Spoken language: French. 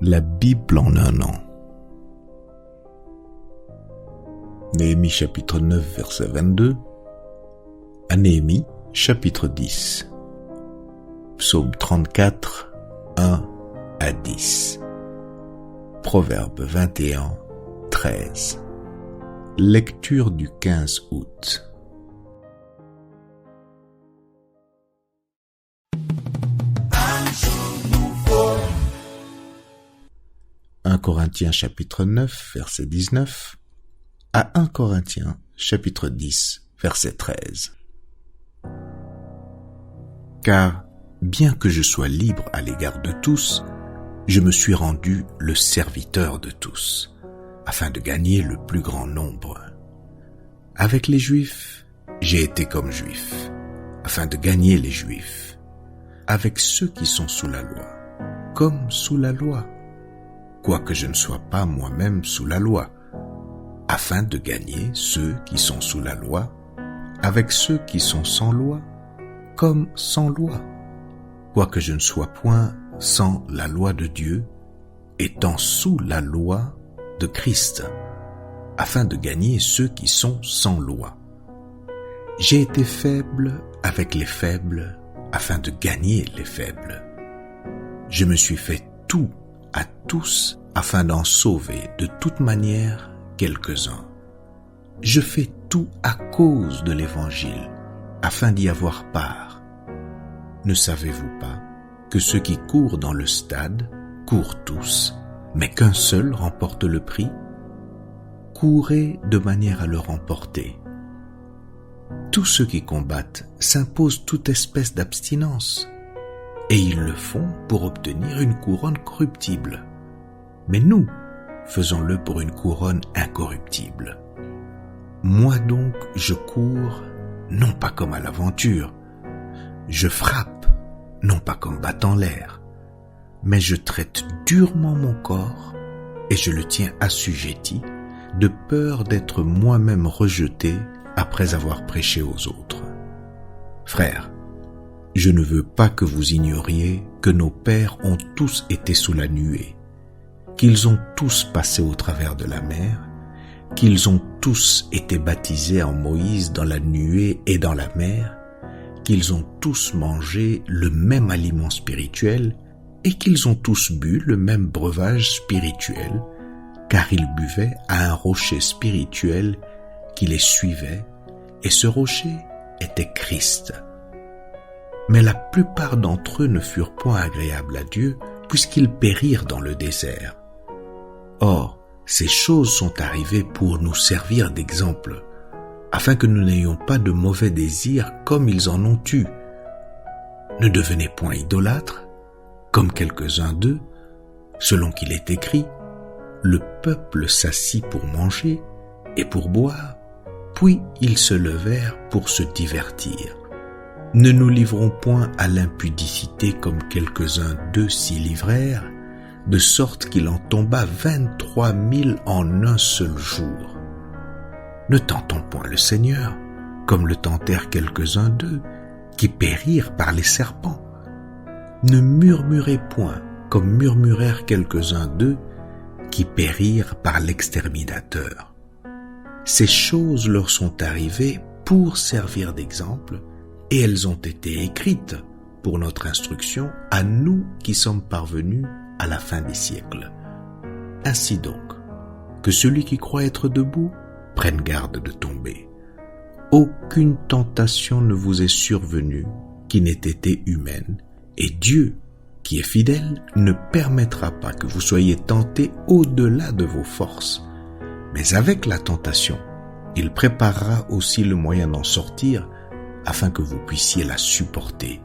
La Bible en un an. Néhémie chapitre 9 verset 22 à Néhémie chapitre 10. Psaume 34, 1 à 10. Proverbe 21, 13. Lecture du 15 août. 1 Corinthiens chapitre 9 verset 19 à 1 Corinthiens chapitre 10 verset 13. Car, bien que je sois libre à l'égard de tous, je me suis rendu le serviteur de tous, afin de gagner le plus grand nombre. Avec les Juifs, j'ai été comme Juif, afin de gagner les Juifs. Avec ceux qui sont sous la loi, comme sous la loi, quoique je ne sois pas moi-même sous la loi, afin de gagner ceux qui sont sous la loi, avec ceux qui sont sans loi, comme sans loi, quoique je ne sois point sans la loi de Dieu, étant sous la loi de Christ, afin de gagner ceux qui sont sans loi. J'ai été faible avec les faibles, afin de gagner les faibles. Je me suis fait tout à tous, afin d'en sauver de toute manière quelques-uns. Je fais tout à cause de l'Évangile, afin d'y avoir part. Ne savez-vous pas que ceux qui courent dans le stade courent tous, mais qu'un seul remporte le prix? Courez de manière à le remporter. Tous ceux qui combattent s'imposent toute espèce d'abstinence, et ils le font pour obtenir une couronne corruptible. Mais nous, faisons-le pour une couronne incorruptible. Moi donc, je cours, non pas comme à l'aventure. Je frappe, non pas comme battant l'air. Mais je traite durement mon corps, et je le tiens assujetti, de peur d'être moi-même rejeté après avoir prêché aux autres. Frères, je ne veux pas que vous ignoriez que nos pères ont tous été sous la nuée, qu'ils ont tous passé au travers de la mer, qu'ils ont tous été baptisés en Moïse dans la nuée et dans la mer, qu'ils ont tous mangé le même aliment spirituel et qu'ils ont tous bu le même breuvage spirituel, car ils buvaient à un rocher spirituel qui les suivait, et ce rocher était Christ. Mais la plupart d'entre eux ne furent point agréables à Dieu, puisqu'ils périrent dans le désert. Or, ces choses sont arrivées pour nous servir d'exemple, afin que nous n'ayons pas de mauvais désirs comme ils en ont eu. Ne devenez point idolâtres, comme quelques-uns d'eux, selon qu'il est écrit, « Le peuple s'assit pour manger et pour boire, puis ils se levèrent pour se divertir. » Ne nous livrons point à l'impudicité comme quelques-uns d'eux s'y livrèrent, de sorte qu'il en tomba 23 000 en un seul jour. Ne tentons point le Seigneur, comme le tentèrent quelques-uns d'eux, qui périrent par les serpents. Ne murmurez point, comme murmurèrent quelques-uns d'eux, qui périrent par l'exterminateur. Ces choses leur sont arrivées pour servir d'exemple, et elles ont été écrites pour notre instruction à nous qui sommes parvenus à la fin des siècles. Ainsi donc, que celui qui croit être debout prenne garde de tomber. Aucune tentation ne vous est survenue qui n'ait été humaine, et Dieu, qui est fidèle, ne permettra pas que vous soyez tentés au-delà de vos forces. Mais avec la tentation, il préparera aussi le moyen d'en sortir, afin que vous puissiez la supporter.